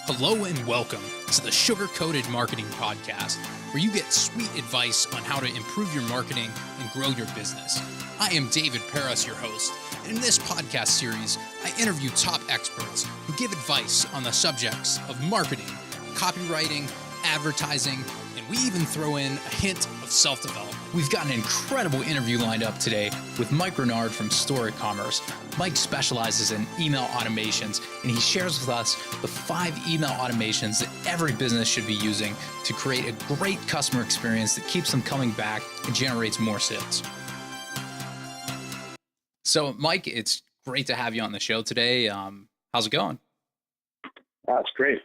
Hello and welcome to the Sugar Coated Marketing Podcast, where you get sweet advice on how to improve your marketing and grow your business. I am David Paris, your host, and in this podcast series, I interview top experts who give advice on the subjects of marketing, copywriting, advertising, and we even throw in a hint of self-development. We've got an incredible interview lined up today with Mike Rinard from Story Commerce. Mike specializes in email automations, and he shares with us the 5 email automations that every business should be using to create a great customer experience that keeps them coming back and generates more sales. So, Mike, it's great to have you on the show today. How's it going? It's great.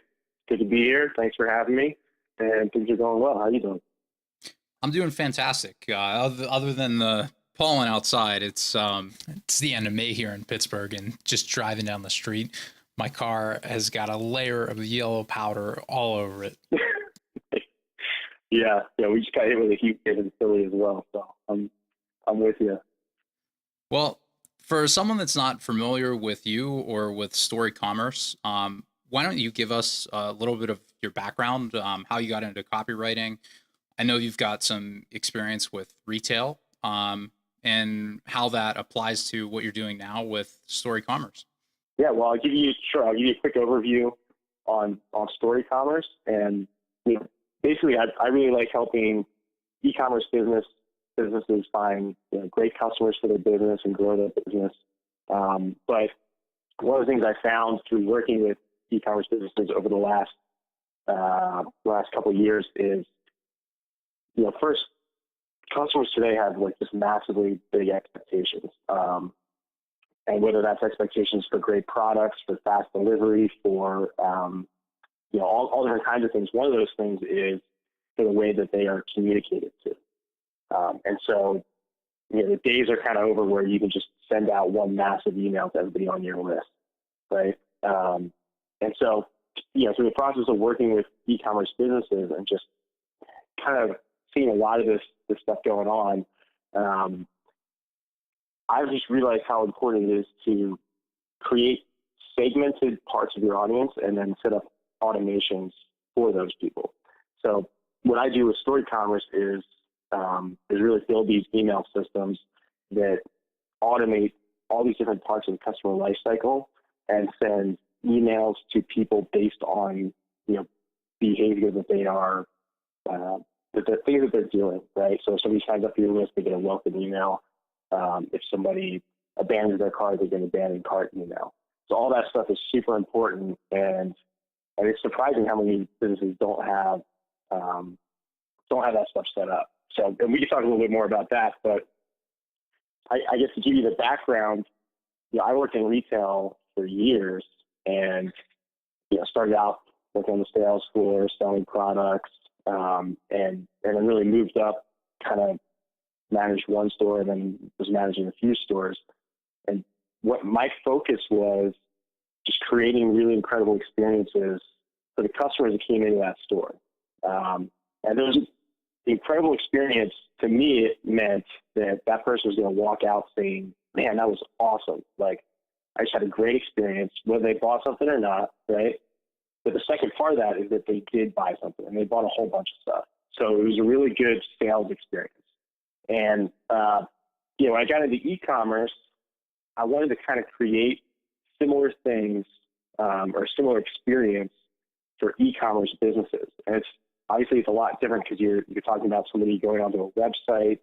Good to be here. Thanks for having me. And things are going well. How are you doing? I'm doing fantastic. Other than the pollen outside, it's the end of May here in Pittsburgh, and just driving down the street, my car has got a layer of yellow powder all over it. Yeah, we just got hit with a heat wave in Philly as well, so I'm with you. Well, for someone that's not familiar with you or with Story Commerce, why don't you give us a little bit of your background, how you got into copywriting? I know you've got some experience with retail, and how that applies to what you're doing now with Story Commerce. Yeah, well, I'll give you a quick overview on Story Commerce. And basically, I really like helping e-commerce businesses find great customers for their business and grow their business. But one of the things I found through working with e-commerce businesses over the last couple of years is, first, customers today have just massively big expectations. And whether that's expectations for great products, for fast delivery, for, all different kinds of things. One of those things is for the way that they are communicated to. And so, the days are kind of over where you can just send out one massive email to everybody on your list, right? And so, through the process of working with e-commerce businesses and just kind of seeing a lot of this stuff going on, I've just realized how important it is to create segmented parts of your audience and then set up automations for those people. So what I do with Story Commerce is really build these email systems that automate all these different parts of the customer life cycle and send emails to people based on behavior that they are the things that they're doing, right? So if somebody signs up for your list, they get a welcome email. If somebody abandons their cart, they get an abandoned cart email. So all that stuff is super important, and it's surprising how many businesses don't have that stuff set up. So, and we can talk a little bit more about that, but I guess to give you the background, I worked in retail for years, and started out working on the sales floor, selling products. And then really moved up, kind of managed one store and then was managing a few stores. And what my focus was just creating really incredible experiences for the customers that came into that store. And there was an incredible experience. To me, it meant that person was going to walk out saying, man, that was awesome. Like, I just had a great experience, whether they bought something or not, right? But the second part of that is that they did buy something and they bought a whole bunch of stuff. So it was a really good sales experience. And, when I got into e-commerce, I wanted to kind of create similar things or similar experience for e-commerce businesses. And it's a lot different because you're talking about somebody going onto a website,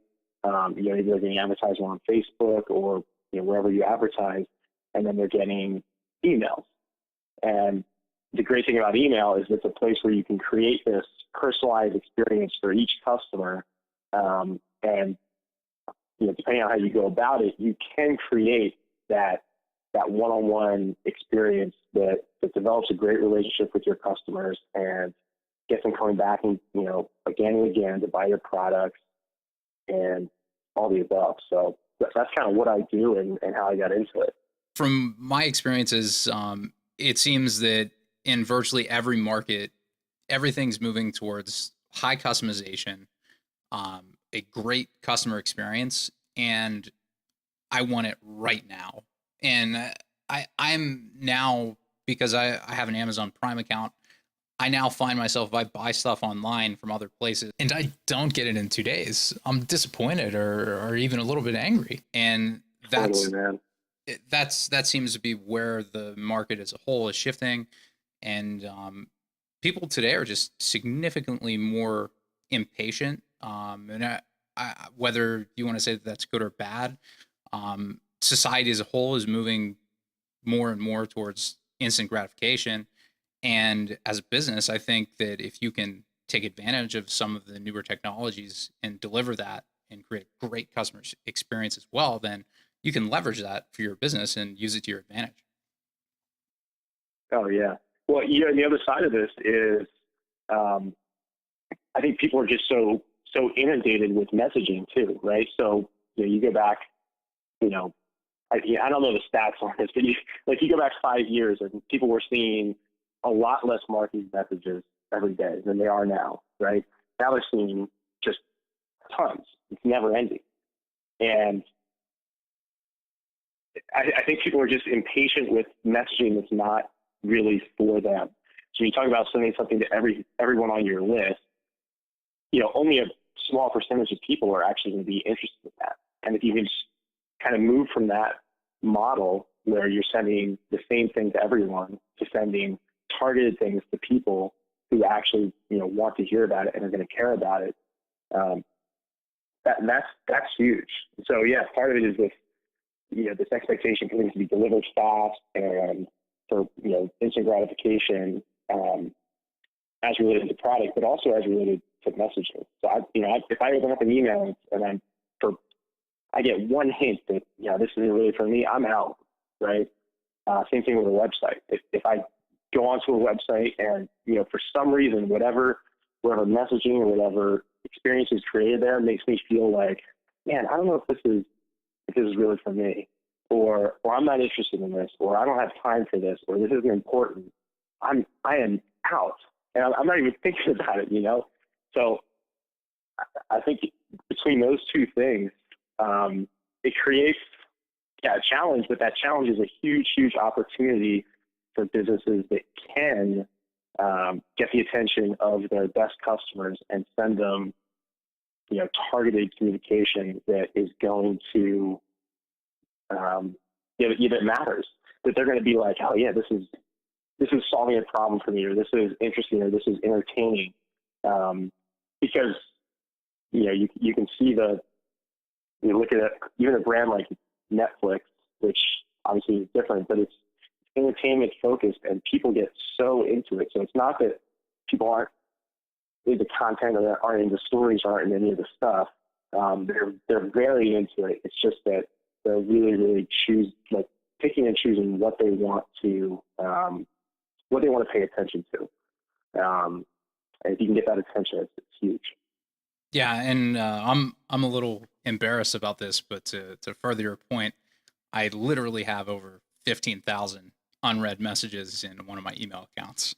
either getting advertising on Facebook or wherever you advertise, and then they're getting emails. And the great thing about email is it's a place where you can create this personalized experience for each customer. And depending on how you go about it, you can create that one-on-one experience that develops a great relationship with your customers and gets them coming back and, again and again to buy your products and all the above. So that's kind of what I do and how I got into it. From my experiences, it seems that in virtually every market, everything's moving towards high customization, a great customer experience, and I want it right now. And I'm now, because I have an Amazon Prime account, I now find myself, if I buy stuff online from other places and I don't get it in 2 days, I'm disappointed or even a little bit angry. And Totally, man. that seems to be where the market as a whole is shifting. And people today are just significantly more impatient. Whether you want to say that that's good or bad, society as a whole is moving more and more towards instant gratification. And as a business, I think that if you can take advantage of some of the newer technologies and deliver that and create great customer experience as well, then you can leverage that for your business and use it to your advantage. Oh yeah. Well, and the other side of this is, I think people are just so inundated with messaging too, right? So you go back, I don't know the stats on this, but you go back 5 years and people were seeing a lot less marketing messages every day than they are now, right? Now they're seeing just tons. It's never ending. And I think people are just impatient with messaging that's not really for them. So you talk about sending something to everyone on your list, only a small percentage of people are actually going to be interested in that. And if you can just kind of move from that model where you're sending the same thing to everyone to sending targeted things to people who actually, want to hear about it and are going to care about it, that's huge. So yeah, part of it is this, this expectation for things to be delivered fast and for, instant gratification, as related to product, but also as related to messaging. So if I open up an email and I get one hint that, this isn't really for me, I'm out, right? Same thing with a website. If I go onto a website and, for some reason, whatever messaging or whatever experience is created there makes me feel like, man, I don't know if this is really for me, or I'm not interested in this, or I don't have time for this, or this isn't important, I am out. And I'm not even thinking about it, So I think between those two things, it creates a challenge, but that challenge is a huge, huge opportunity for businesses that can get the attention of their best customers and send them, targeted communication that is going to, that matters, that they're going to be like, oh yeah, this is solving a problem for me, or this is interesting, or this is entertaining, because you can see you look at it, even a brand like Netflix, which obviously is different, but it's entertainment focused, and people get so into it. So it's not that people aren't into content or aren't into stories or aren't into any of the stuff. They're very into it. It's just that they're really, really picking and choosing what they want to pay attention to. And if you can get that attention, it's huge. Yeah, and I'm a little embarrassed about this, but to further your point, I literally have over 15,000 unread messages in one of my email accounts.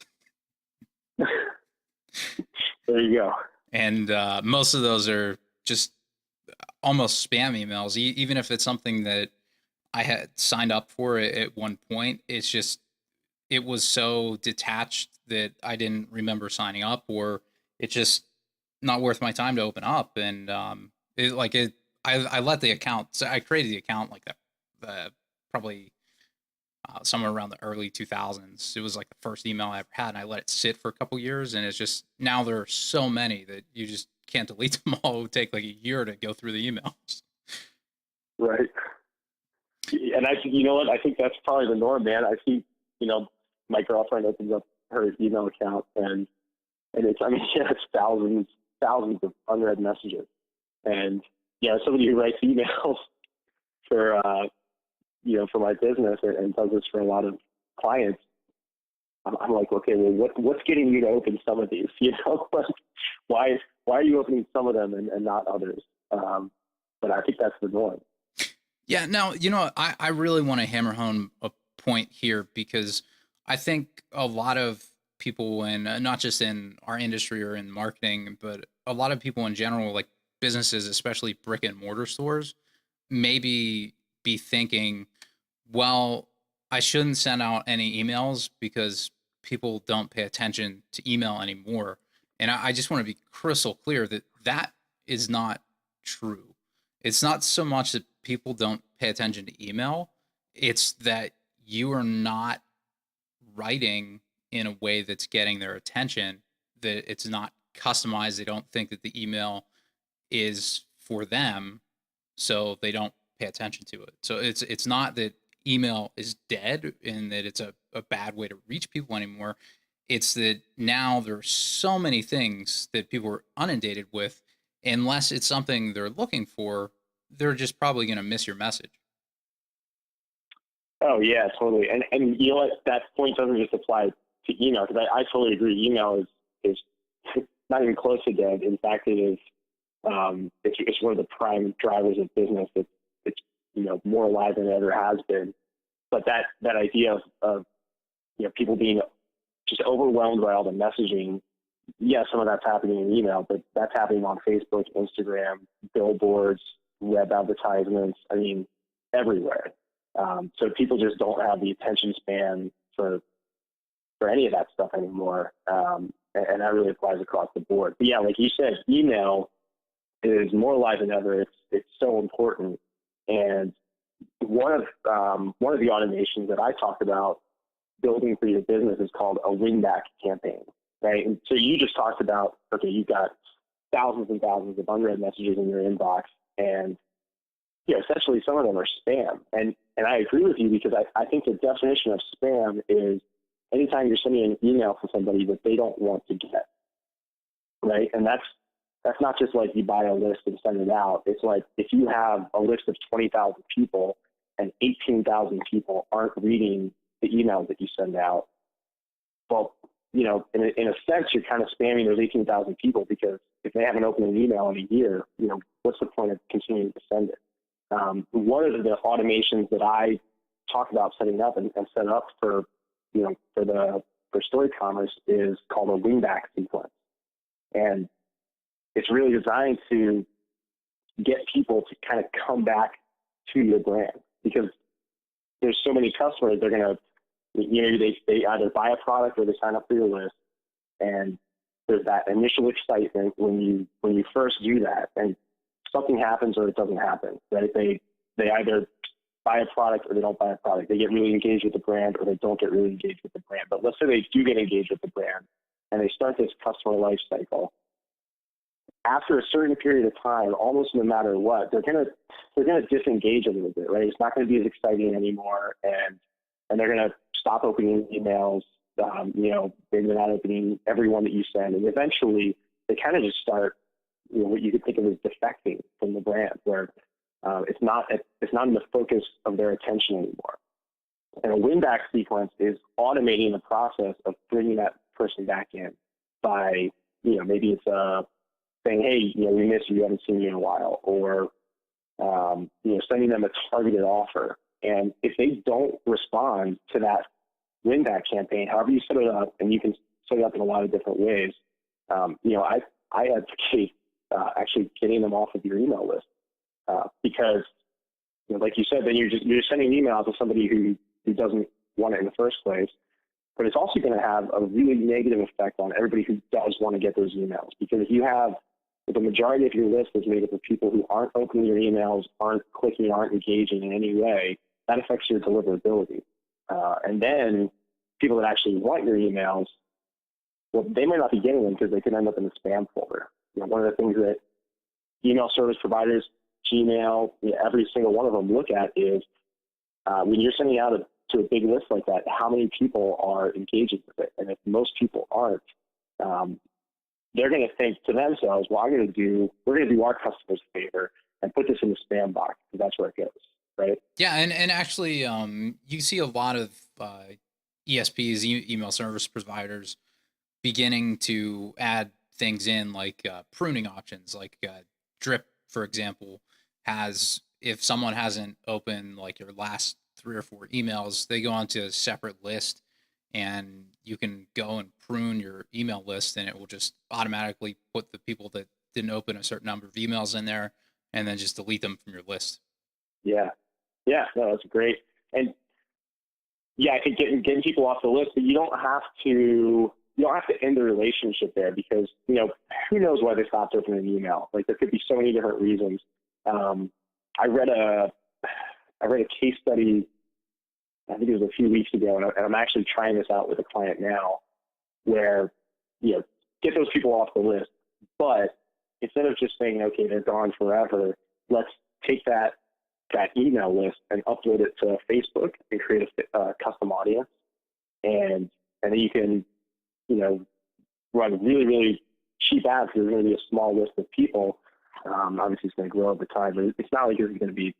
There you go. And most of those are just almost spam emails. Even if it's something that I had signed up for at one point, it was so detached that I didn't remember signing up, or it's just not worth my time to open up. And I let the account. So I created the account like that, probably somewhere around the early 2000s. It was like the first email I ever had, and I let it sit for a couple years. And it's just, now there are so many that you just can't delete them all. It would take like a year to go through the emails. Right. And you know what? I think that's probably the norm, man. I see, my girlfriend opens up her email account and it's, it's thousands of unread messages. And, somebody who writes emails for, for my business and does this for a lot of clients, I'm like, okay, well, what's getting you to open some of these? Why are you opening some of them and not others? But I think that's the norm. Yeah. Now, I really want to hammer home a point here, because I think a lot of people, and not just in our industry or in marketing, but a lot of people in general, like businesses, especially brick and mortar stores, maybe be thinking, well, I shouldn't send out any emails because people don't pay attention to email anymore. And I just want to be crystal clear that that is not true. It's not so much that people don't pay attention to email, it's that you are not writing in a way that's getting their attention, that it's not customized. They don't think that the email is for them, so they don't pay attention to it. So it's not that email is dead and that it's a bad way to reach people anymore. It's that now there's so many things that people are inundated with, unless it's something they're looking for, they're just probably going to miss your message. Oh yeah, totally. And you know what? That point doesn't just apply to email, because I totally agree. Email is not even close to dead. In fact, it is. It's one of the prime drivers of business. It's more alive than it ever has been. But that idea of people being just overwhelmed by all the messaging. Yes, some of that's happening in email, but that's happening on Facebook, Instagram, billboards, web advertisements. I mean, everywhere. So people just don't have the attention span for any of that stuff anymore. And that really applies across the board. But yeah, like you said, email is more alive than ever. It's so important. And one of the automations that I talked about building for your business is called a win-back campaign, right? And so you just talked about, okay, you've got thousands and thousands of unread messages in your inbox, and essentially some of them are spam. And I agree with you, because I think the definition of spam is anytime you're sending an email to somebody that they don't want to get, right? And that's not just like you buy a list and send it out. It's like if you have a list of 20,000 people and 18,000 people aren't reading the emails that you send out, well, in a sense, you're kind of spamming those 18,000 people, because if they haven't opened an email in a year, what's the point of continuing to send it? One of the automations that I talk about setting up and set up for story commerce is called a win-back sequence. And it's really designed to get people to kind of come back to your brand, because there's so many customers, they're going to, they either buy a product or they sign up for your list. And there's that initial excitement when you first do that, and something happens or it doesn't happen, right? They either buy a product or they don't buy a product. They get really engaged with the brand or they don't get really engaged with the brand. But let's say they do get engaged with the brand and they start this customer life cycle. After a certain period of time, almost no matter what, they're gonna disengage a little bit, right? It's not going to be as exciting anymore, and they're going to stop opening emails. Maybe they're not opening every one that you send, and eventually they kind of just start, what you could think of as defecting from the brand, where it's not in the focus of their attention anymore. And a win-back sequence is automating the process of bringing that person back in by, maybe it's saying, hey, we miss you, haven't seen you in a while, or sending them a targeted offer. And if they don't respond to that win-back campaign, however you set it up, and you can set it up in a lot of different ways, I advocate actually getting them off of your email list, because, like you said, then you're just sending an email to somebody who doesn't want it in the first place. But it's also going to have a really negative effect on everybody who does want to get those emails, because if you have the majority of your list is made up of people who aren't opening your emails, aren't clicking, aren't engaging in any way, that affects your deliverability. And then people that actually want your emails, well, they might not be getting them because they could end up in the spam folder. One of the things that email service providers, Gmail, every single one of them look at is when you're sending out to a big list like that, how many people are engaging with it? And if most people aren't, they're going to think to themselves, well, we're going to do our customers a favor and put this in the spam box, because that's where it goes, right? Yeah, and actually, you see a lot of ESPs, email service providers, beginning to add things in like pruning options, like Drip, for example, has, if someone hasn't opened like your last 3 or 4 emails, they go onto a separate list, and you can go and prune your email list, and it will just automatically put the people that didn't open a certain number of emails in there, and then just delete them from your list. Yeah, no, that's great. And yeah, I think getting people off the list, but you don't have to end the relationship there because, you know, who knows why they stopped opening an email? Like there could be so many different reasons. I read a case study, I think it was a few weeks ago, and I'm actually trying this out with a client now where, you know, get those people off the list, but instead of just saying, okay, they're gone forever, let's take that email list and upload it to Facebook and create a custom audience. And then you can, you know, run really, really cheap ads. There's going to be a small list of people. Obviously it's going to grow over time, but it's not like it's going to be,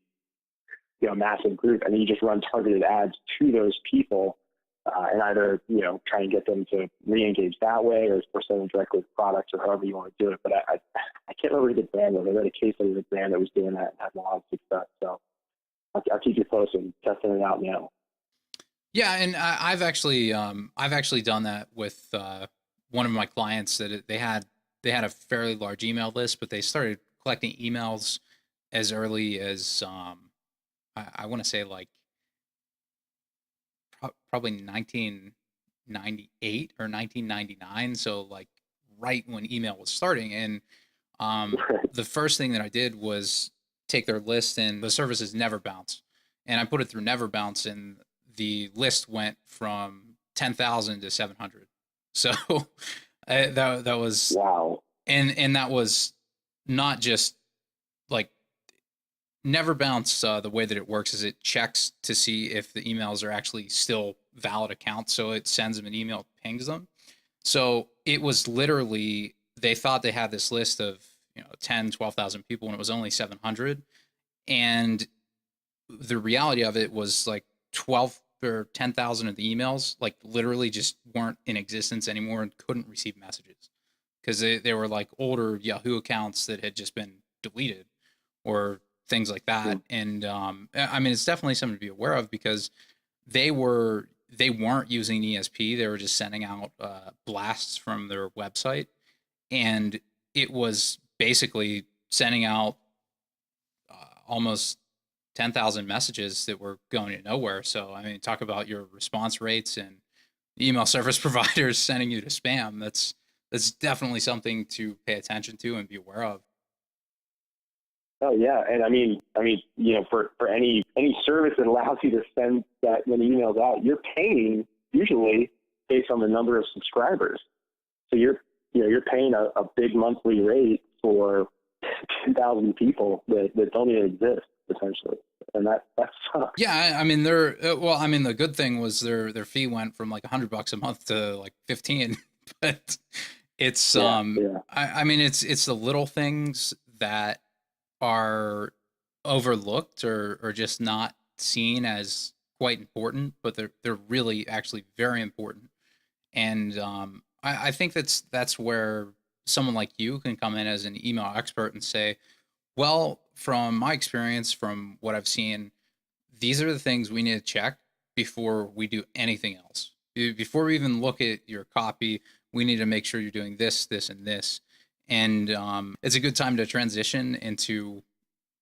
you know, a massive group. And then you just run targeted ads to those people and either, you know, try and get them to re-engage that way or send them directly with products or however you want to do it. But I can't remember who the brand was. I read a case study of a brand that was doing that and had a lot of success. So I'll keep you posted and testing it out now. Yeah, and I've actually done that with one of my clients that they had a fairly large email list, but they started collecting emails as early as I want to say like probably 1998 or 1999. So like right when email was starting, and the first thing that I did was take their list, and the services never bounce, and I put it through never bounce, and the list went from 10,000 to 700. So that was wow. And that was not just like never bounce. The way that it works is it checks to see if the emails are actually still valid accounts. So it sends them an email, pings them. So it was literally, they thought they had this list of, you know, 10, 12,000 people, and it was only 700. And the reality of it was like 12 or 10,000 of the emails, like literally just weren't in existence anymore and couldn't receive messages because they were like older Yahoo accounts that had just been deleted or things like that. And I mean, it's definitely something to be aware of because they weren't using ESP. They were just sending out blasts from their website, and it was basically sending out almost 10,000 messages that were going to nowhere. So, I mean, talk about your response rates and email service providers sending you to spam. That's definitely something to pay attention to and be aware of. Oh yeah, and I mean, you know, for any service that allows you to send that many emails out, you're paying usually based on the number of subscribers. So you're paying a big monthly rate for 10,000 people that don't even exist essentially, and that sucks. Yeah, I mean, the good thing was their fee went from like $100 a month to like 15, but it's I mean, it's the little things that are overlooked or just not seen as quite important, but they're really actually very important. And I think that's where someone like you can come in as an email expert and say, well, from my experience, from what I've seen, these are the things we need to check before we do anything else. Before we even look at your copy, we need to make sure you're doing this, this, and this. And it's a good time to transition into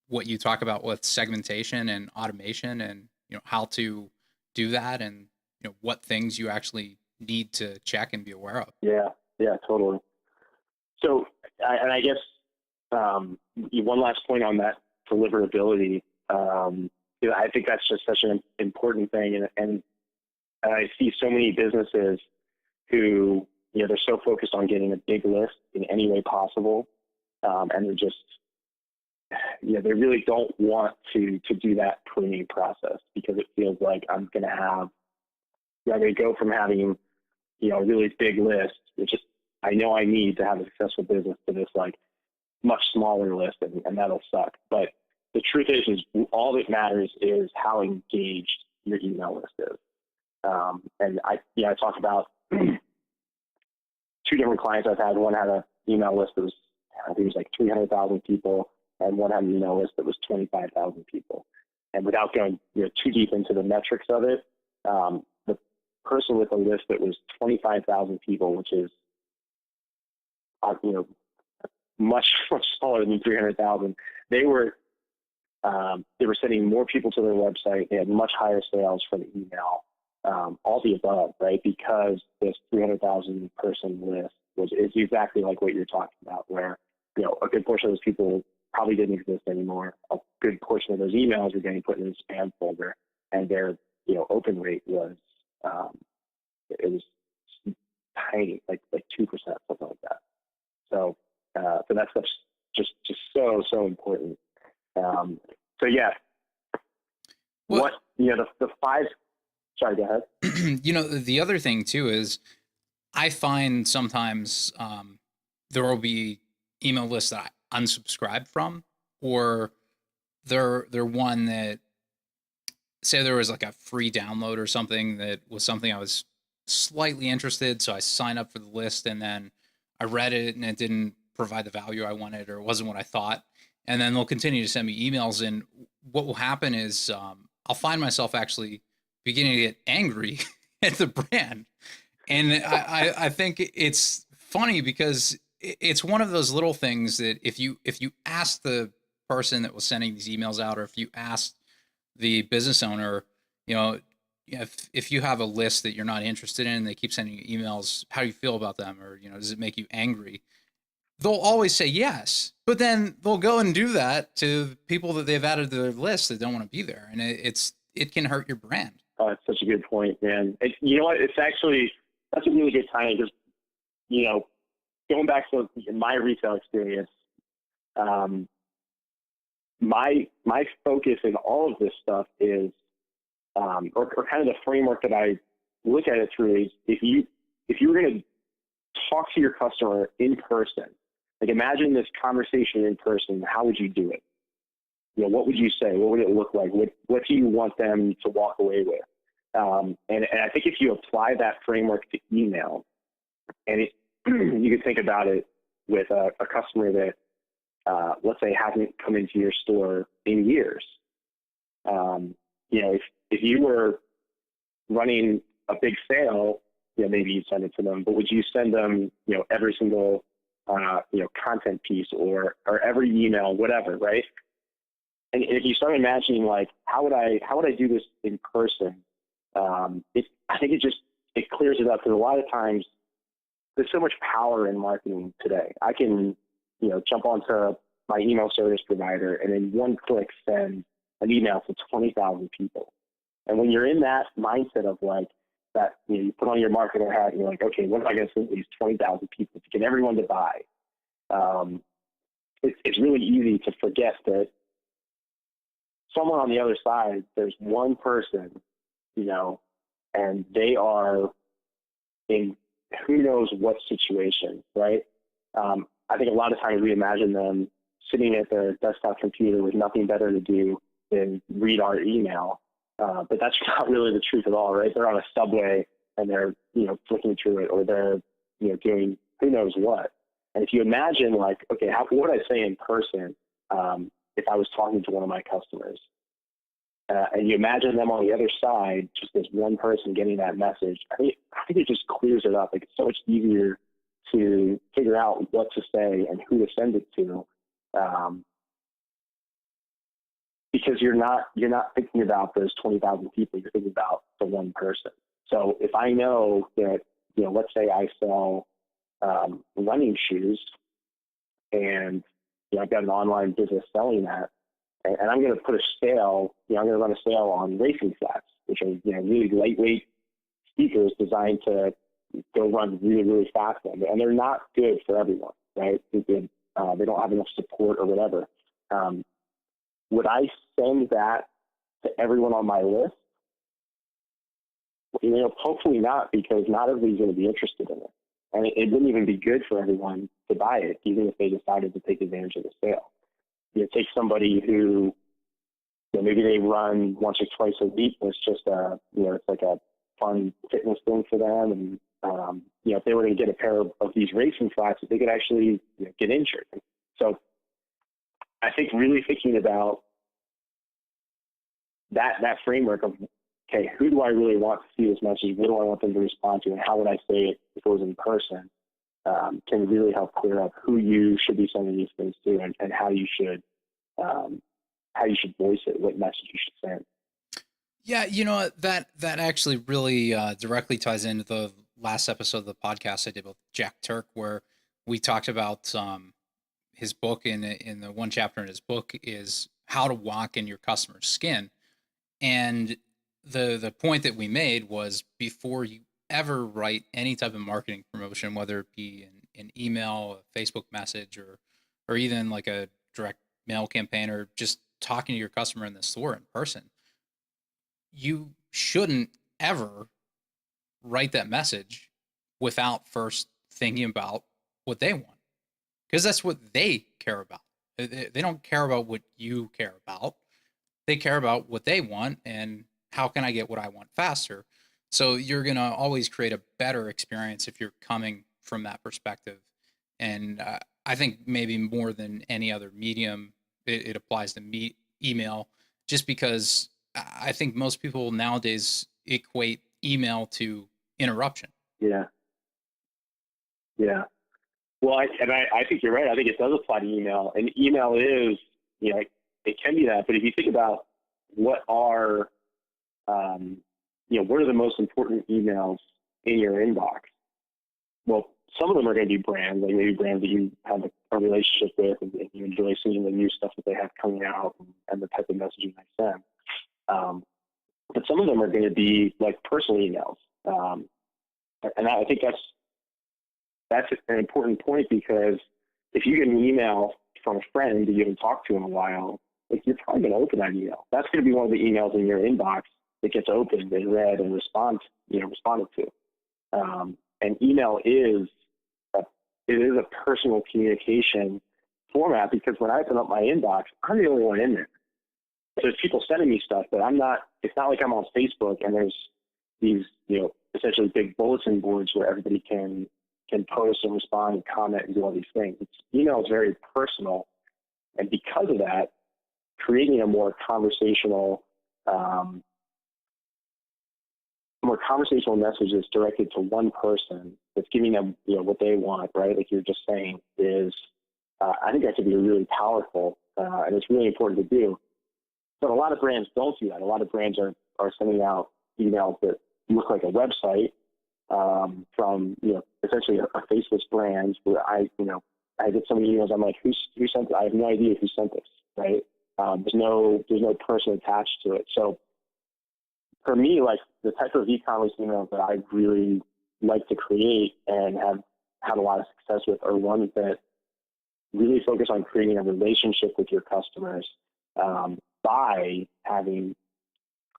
what you talk about with segmentation and automation, and how to do that, and what things you actually need to check and be aware of. Yeah, totally. So, I guess one last point on that deliverability. I think that's just such an important thing, and I see so many businesses who they're so focused on getting a big list in any way possible, and they're just they really don't want to do that pruning process because it feels like I'm going to go from having a really big list, which is I know I need to have a successful business, to this like much smaller list, and that'll suck. But the truth is all that matters is how engaged your email list is. And I talked about 2 different clients I've had. One had an email list that was, I think it was like 300,000 people, and one had an email list that was 25,000 people. And without going too deep into the metrics of it, the person with a list that was 25,000 people, which is much smaller than 300,000, they were sending more people to their website. They had much higher sales for the email. all the above, right? Because this 300,000 person list is exactly like what you're talking about, where, a good portion of those people probably didn't exist anymore. A good portion of those emails were getting put in the spam folder, and their, open rate was, it was tiny, like 2%, something like that. So that stuff's just so important. So yeah, well, the five. Sorry, go ahead. The other thing too is I find sometimes there will be email lists that I unsubscribe from, or they're one that, say there was like a free download or something that was something I was slightly interested, so I signed up for the list, and then I read it and it didn't provide the value I wanted, or it wasn't what I thought, and then they'll continue to send me emails, and what will happen is I'll find myself actually beginning to get angry at the brand. And I think it's funny because it's one of those little things that if you ask the person that was sending these emails out, or if you asked the business owner, if you have a list that you're not interested in, they keep sending you emails, how do you feel about them? Or, does it make you angry? They'll always say yes, but then they'll go and do that to people that they've added to their list that don't want to be there. And it can hurt your brand. Oh, that's such a good point, man. You know what? It's actually, that's a really good time because, going back to my retail experience, my focus in all of this stuff is, or kind of the framework that I look at it through is, if you were going to talk to your customer in person, like imagine this conversation in person, how would you do it? What would you say? What would it look like? What do you want them to walk away with? And I think if you apply that framework to email, and you can think about it with a customer that, let's say, hasn't come into your store in years. If you were running a big sale, maybe you'd send it to them, but would you send them, every single, content piece or every email, whatever, right? And if you start imagining, like, how would I do this in person? I think it clears it up, because a lot of times there's so much power in marketing today. I can, jump onto my email service provider and in one click send an email to 20,000 people. And when you're in that mindset of like that, you put on your marketer hat and you're like, okay, what am I going to send these 20,000 people to get everyone to buy? It's really easy to forget that someone on the other side, there's one person, and they are in who knows what situation, right? I think a lot of times we imagine them sitting at their desktop computer with nothing better to do than read our email. But that's not really the truth at all, right? They're on a subway and they're, flicking through it, or they're, doing who knows what. And if you imagine, like, okay, what would I say in person if I was talking to one of my customers? And you imagine them on the other side, just as one person getting that message, I think it just clears it up. Like, it's so much easier to figure out what to say and who to send it to, because you're not thinking about those 20,000 people. You're thinking about the one person. So if I know that, let's say I sell running shoes, and I've got an online business selling that, and I'm going to put a sale, I'm going to run a sale on racing flats, which are, really lightweight sneakers designed to go run really, really fast. And they're not good for everyone, right? They don't have enough support or whatever. Would I send that to everyone on my list? Hopefully not, because not everybody's going to be interested in it. And it wouldn't even be good for everyone to buy it, even if they decided to take advantage of the sale. Take somebody who, maybe they run once or twice a week. It's just it's like a fun fitness thing for them. And, if they were going to get a pair of these racing flats, they could actually get injured. So I think really thinking about that framework of, okay, who do I really want to see this message? What do I want them to respond to? And how would I say it if it was in person? Can really help clear up who you should be sending these things to, and how you should voice it, what message you should send. Yeah, that actually really directly ties into the last episode of the podcast I did with Jack Turk, where we talked about his book. In the one chapter in his book is how to walk in your customer's skin, and the point that we made was before you ever write any type of marketing promotion, whether it be an email, a Facebook message, or even like a direct mail campaign, or just talking to your customer in the store in person, you shouldn't ever write that message without first thinking about what they want, because that's what they care about. They don't care about what you care about. They care about what they want and how can I get what I want faster. So you're going to always create a better experience if you're coming from that perspective. And I think maybe more than any other medium, it applies to email, just because I think most people nowadays equate email to interruption. Yeah. Yeah. Well, I think you're right. I think it does apply to email, and email is, it can be that. But if you think about what are, what are the most important emails in your inbox? Well, some of them are going to be brands, like maybe brands that you have a relationship with, and you enjoy seeing the new stuff that they have coming out and the type of messaging they send. But some of them are going to be like personal emails, and I think that's an important point, because if you get an email from a friend that you haven't talked to in a while, like, you're probably going to open that email. That's going to be one of the emails in your inbox that gets opened and read and responded to. And email is a personal communication format, because when I open up my inbox, I'm the only one in there. So there's people sending me stuff, but it's not like I'm on Facebook and there's these, essentially big bulletin boards where everybody can post and respond and comment and do all these things. Email is very personal. And because of that, creating a more conversational message that's directed to one person, that's giving them, what they want, right? Like you're just saying, is, I think that could be really powerful, and it's really important to do. But a lot of brands don't do that. A lot of brands are sending out emails that look like a website, from, essentially a faceless brand, where I get so many emails. I'm like, who sent it? I have no idea who sent this, right? There's no person attached to it. So for me, like, the type of e-commerce emails that I really like to create and have had a lot of success with are ones that really focus on creating a relationship with your customers, by having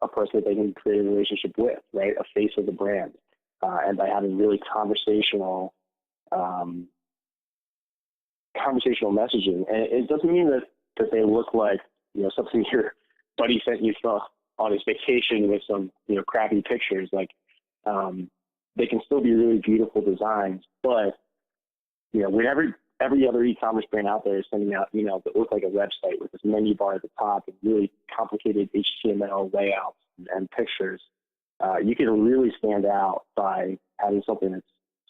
a person that they can create a relationship with, right? A face of the brand. And by having really conversational messaging. And it doesn't mean that they look like, something your buddy sent you on his vacation with some, crappy pictures. Like, they can still be really beautiful designs, but, when every other e-commerce brand out there is sending out emails that look like a website with this menu bar at the top and really complicated HTML layouts and pictures, you can really stand out by having something that's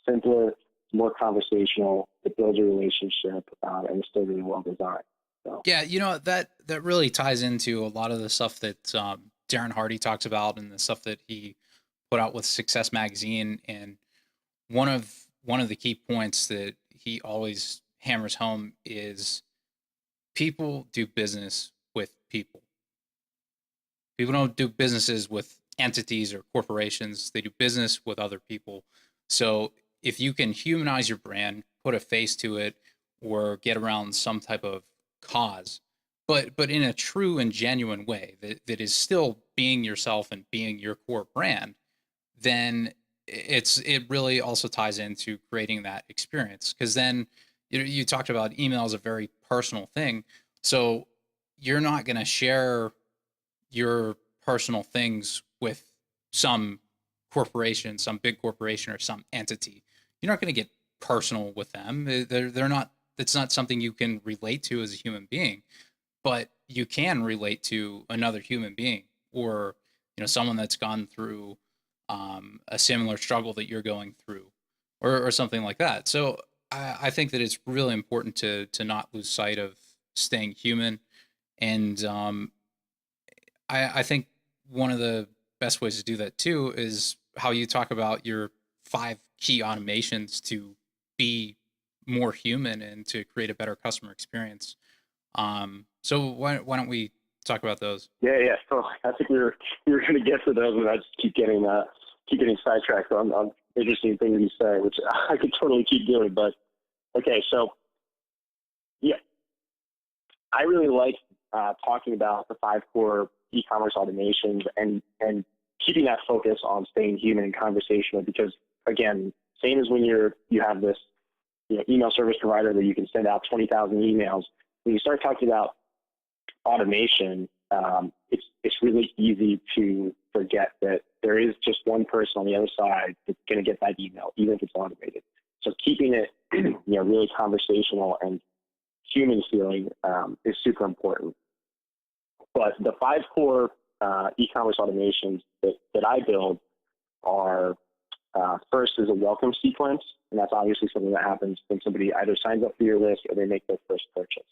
simpler, more conversational, that builds a relationship, and is still really well designed. So. Yeah, that really ties into a lot of the stuff that Darren Hardy talks about, and the stuff that he put out with Success Magazine. And one of the key points that he always hammers home is people do business with people. People don't do businesses with entities or corporations. They do business with other people. So if you can humanize your brand, put a face to it, or get around some type of cause, but in a true and genuine way that is still being yourself and being your core brand, then it really also ties into creating that experience. Because then you talked about email as a very personal thing, so you're not going to share your personal things with some corporation, some big corporation, or some entity. You're not going to get personal with them. They're not. It's not something you can relate to as a human being, but you can relate to another human being, or someone that's gone through a similar struggle that you're going through, or something like that. So I think that it's really important to not lose sight of staying human. And I think one of the best ways to do that too is how you talk about your 5 key automations to be more human and to create a better customer experience. So why don't we talk about those? Yeah. So I think we were going to get to those, and I just keep getting sidetracked on interesting things you say, which I could totally keep doing. But okay, so yeah, I really like talking about the 5 core e-commerce automations and keeping that focus on staying human and conversational, because again, same as when you have this email service provider that you can send out 20,000 emails. When you start talking about automation, it's really easy to forget that there is just one person on the other side that's going to get that email, even if it's automated. So keeping it really conversational and human feeling is super important. But the 5 core e-commerce automations that I build are first is a welcome sequence, and that's obviously something that happens when somebody either signs up for your list or they make their first purchase.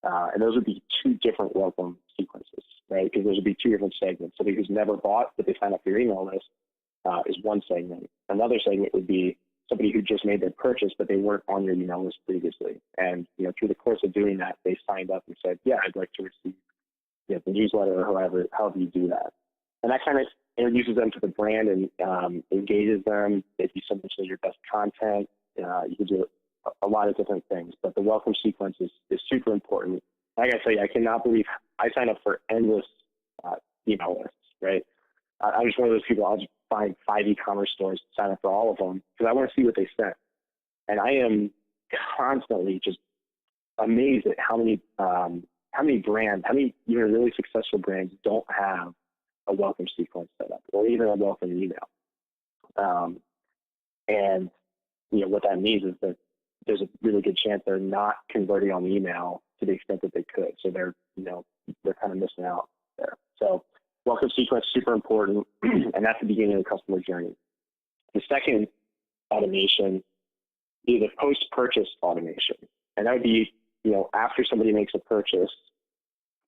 And those would be 2 different welcome sequences, right? Because those would be 2 different segments. Somebody who's never bought, but they sign up for your email list is one segment. Another segment would be somebody who just made their purchase, but they weren't on your email list previously. And through the course of doing that, they signed up and said, yeah, I'd like to receive the newsletter or however you do that. And that kind of introduces them to the brand and engages them. If you send them to your best content, you can do a lot of different things. But the welcome sequence is super important. I got to tell you, I cannot believe I sign up for endless email lists, right? I'm just one of those people, I'll just find 5 e-commerce stores to sign up for all of them because I want to see what they sent. And I am constantly just amazed at how many brands, how many even really successful brands don't have a welcome sequence set up or even a welcome email. And what that means is that there's a really good chance they're not converting on the email to the extent that they could. So they're kind of missing out there. So welcome sequence, super important. And that's the beginning of the customer journey. The second automation is a post-purchase automation. And that would be, after somebody makes a purchase,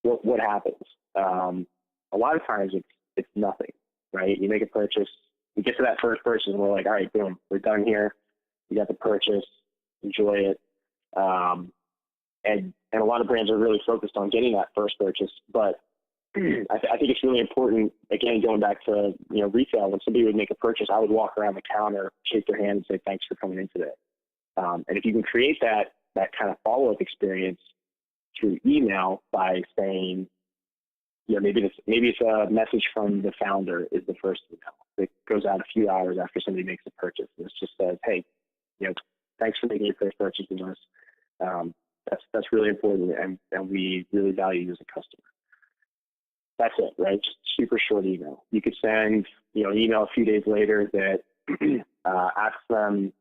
what happens? A lot of times it's nothing, right? You make a purchase, we get to that first purchase and we're like, all right, boom, we're done here. We got the purchase, enjoy it. And a lot of brands are really focused on getting that first purchase. But I think it's really important, again, going back to retail, when somebody would make a purchase, I would walk around the counter, shake their hand and say, thanks for coming in today. And if you can create that kind of follow-up experience through email by saying, maybe it's a message from the founder is the first email. It goes out a few hours after somebody makes a purchase. And it just says, hey, thanks for making your first purchase with us. That's really important, and we really value you as a customer. That's it, right? Just super short email. You could send, an email a few days later that asks them,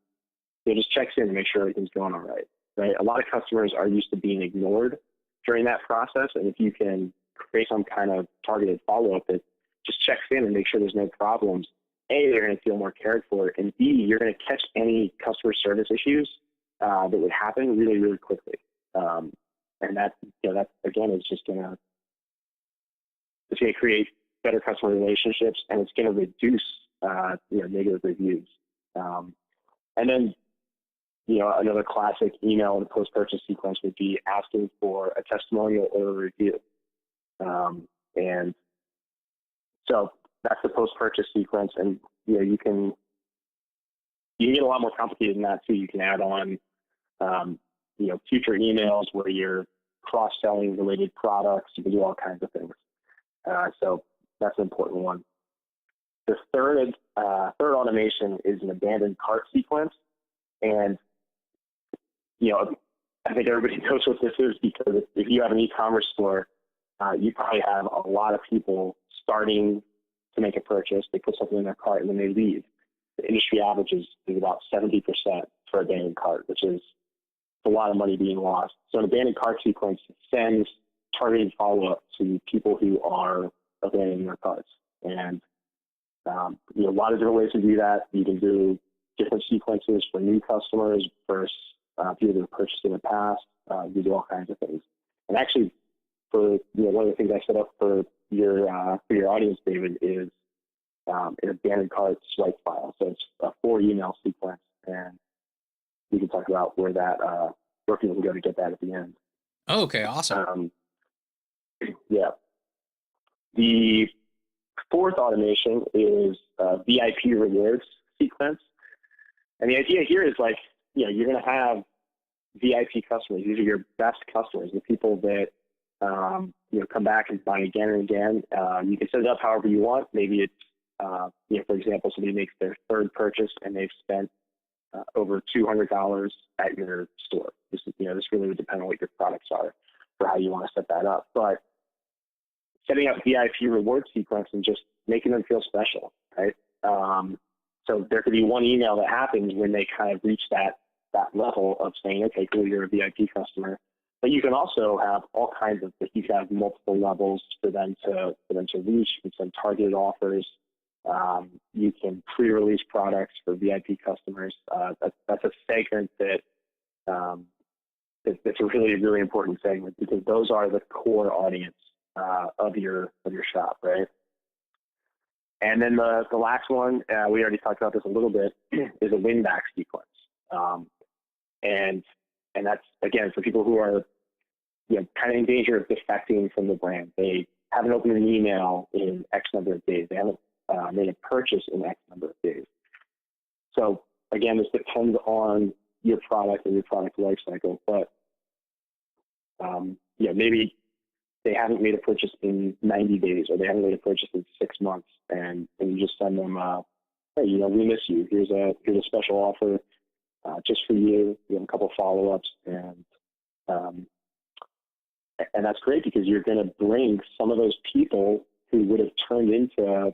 just checks in to make sure everything's going all right, right? A lot of customers are used to being ignored during that process, and if you can create some kind of targeted follow-up that just checks in and make sure there's no problems, A, they're going to feel more cared for, and B, you're going to catch any customer service issues that would happen really, really quickly. And that again is just going to create better customer relationships, and it's going to reduce negative reviews. And then another classic email in the post-purchase sequence would be asking for a testimonial or a review. And so that's the post-purchase sequence, and you can get a lot more complicated than that too. You can add on future emails where you're cross-selling related products. You can do all kinds of things. So that's an important one. The third automation is an abandoned cart sequence. And, I think everybody knows what this is, because if you have an e-commerce store, you probably have a lot of people starting to make a purchase. They put something in their cart and then they leave. The industry average is about 70% for abandoned cart, which is a lot of money being lost. So an abandoned cart sequence sends targeted follow-up to people who are abandoning their carts. And a lot of different ways to do that. You can do different sequences for new customers versus people that have purchased in the past. You do all kinds of things. And actually, for one of the things I set up for for your audience, David, is an abandoned cart swipe file. So it's a 4 email sequence, and we can talk about where people can go to get that at the end. Oh, okay, awesome. Yeah. The fourth automation is VIP rewards sequence. And the idea here is like, you're going to have VIP customers. These are your best customers, the people that, come back and buy again and again. You can set it up however you want. Maybe it's, for example, somebody makes their third purchase and they've spent over $200 at your store. This really would depend on what your products are for how you want to set that up. But setting up VIP reward sequence and just making them feel special, right? So there could be one email that happens when they kind of reach that level of saying, okay, cool, you're a VIP customer. But you can also have all kinds of, you can have multiple levels for them to reach. You can send targeted offers. You can pre-release products for VIP customers. That's a segment that's a really, really important segment, because those are the core audience of your shop, right? And then the last one, we already talked about this a little bit, is a win-back sequence. And that's, again, for people who are kind of in danger of defecting from the brand. They haven't opened an email in X number of days. They haven't made a purchase in X number of days. So again, this depends on your product and your product life cycle. But maybe they haven't made a purchase in 90 days, or they haven't made a purchase in 6 months, and you just send them, hey, we miss you. Here's a special offer just for you. You have a couple follow-ups, and that's great, because you're going to bring some of those people who would have turned into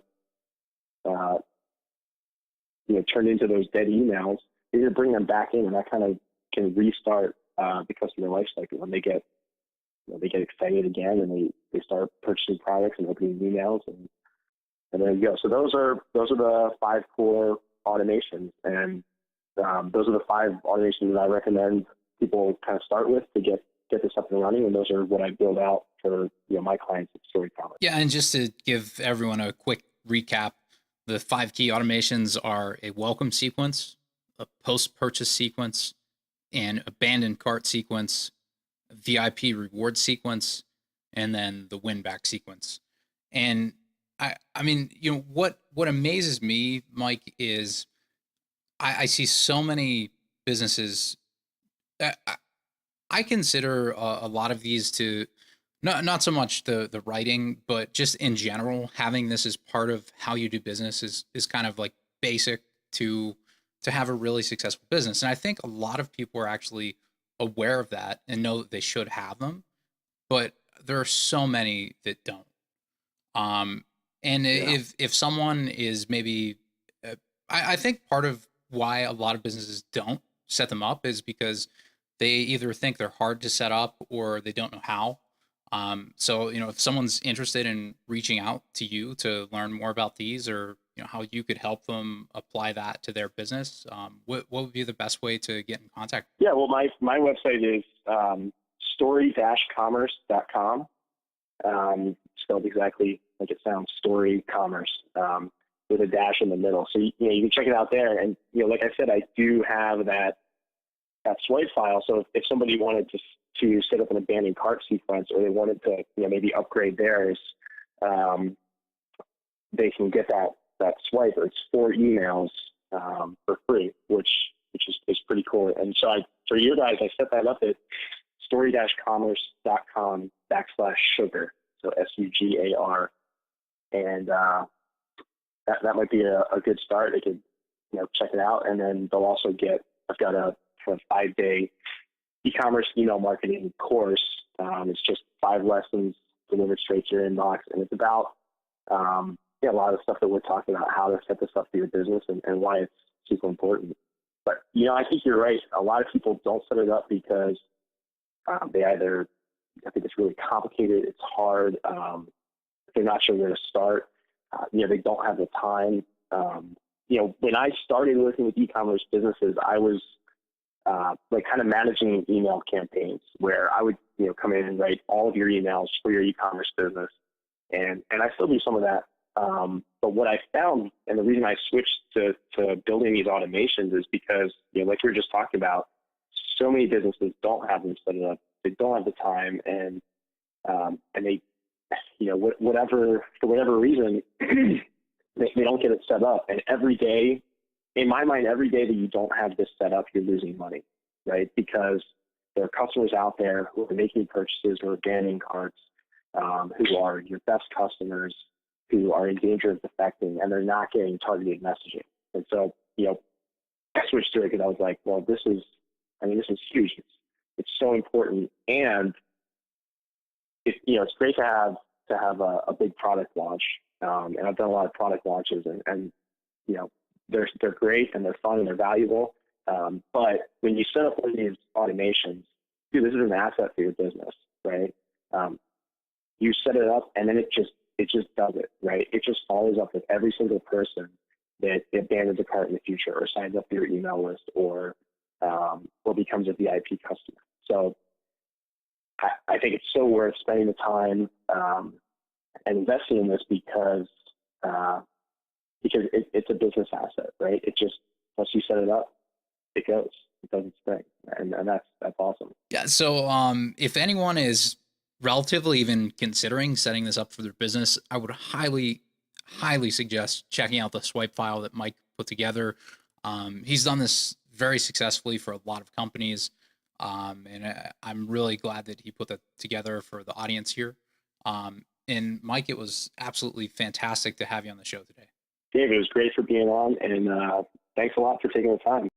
those dead emails. You're going to bring them back in, and that kind of can restart the customer life cycle when they get excited again, and they start purchasing products and opening emails, and there you go. So those are the 5 core automations, and those are the 5 automations that I recommend people kind of start with to get this up and running, and those are what I build out for my clients at Story Commerce. Yeah, and just to give everyone a quick recap, the 5 key automations are a welcome sequence, a post-purchase sequence, an abandoned cart sequence, a VIP reward sequence, and then the win-back sequence. And I mean, what amazes me, Mike, is I see so many businesses. I consider a lot of these to not so much the writing, but just in general, having this as part of how you do business is kind of like basic to have a really successful business. And I think a lot of people are actually aware of that and know that they should have them, but there are so many that don't. And if someone is maybe, I think part of why a lot of businesses don't set them up is because they either think they're hard to set up or they don't know how. So, if someone's interested in reaching out to you to learn more about these, or, how you could help them apply that to their business, what would be the best way to get in contact? Yeah, well, my website is story-commerce.com. Spelled exactly like it sounds, Story Commerce, with a dash in the middle. So, you can check it out there. And, like I said, I do have that swipe file. So if somebody wanted to set up an abandoned cart sequence, or they wanted to, maybe upgrade theirs, they can get that swipe. It's 4 emails for free, which is pretty cool. And so for you guys, I set that up at story-commerce.com/sugar. So SUGAR. And that might be a good start. They could, check it out. And then they'll also I've got a 5-day e-commerce email marketing course. It's just 5 lessons delivered straight to your inbox. And it's about a lot of stuff that we're talking about, how to set this up for your business and why it's super important. But, I think you're right. A lot of people don't set it up because they either, I think it's really complicated, it's hard, they're not sure where to start, they don't have the time. When I started working with e-commerce businesses, I was kind of managing email campaigns where I would, come in and write all of your emails for your e-commerce business. And I still do some of that. But what I found, and the reason I switched to building these automations is because, like we were just talking about, so many businesses don't have them set up. They don't have the time, and they, for whatever reason, they don't get it set up. And every day, in my mind, every day that you don't have this set up, you're losing money, right? Because there are customers out there who are making purchases or abandoning carts, who are your best customers, who are in danger of defecting, and they're not getting targeted messaging. And so, I switched to it because I was like, well, this is huge. It's so important. And it's great to have a big product launch. And I've done a lot of product launches, and they're great and they're fun and they're valuable. But when you set up one of these automations, dude, this is an asset for your business, right? You set it up, and then it just does it, right? It just follows up with every single person that abandons a cart in the future, or signs up for your email list, or becomes a VIP customer. So I think it's so worth spending the time and investing in this because it's a business asset, right? It just, once you set it up, it goes. It does its thing, and that's awesome. Yeah. So if anyone is relatively even considering setting this up for their business, I would highly suggest checking out the swipe file that Mike put together. He's done this very successfully for a lot of companies, and I'm really glad that he put that together for the audience here. And Mike, it was absolutely fantastic to have you on the show today. Dave, it was great for being on, and thanks a lot for taking the time.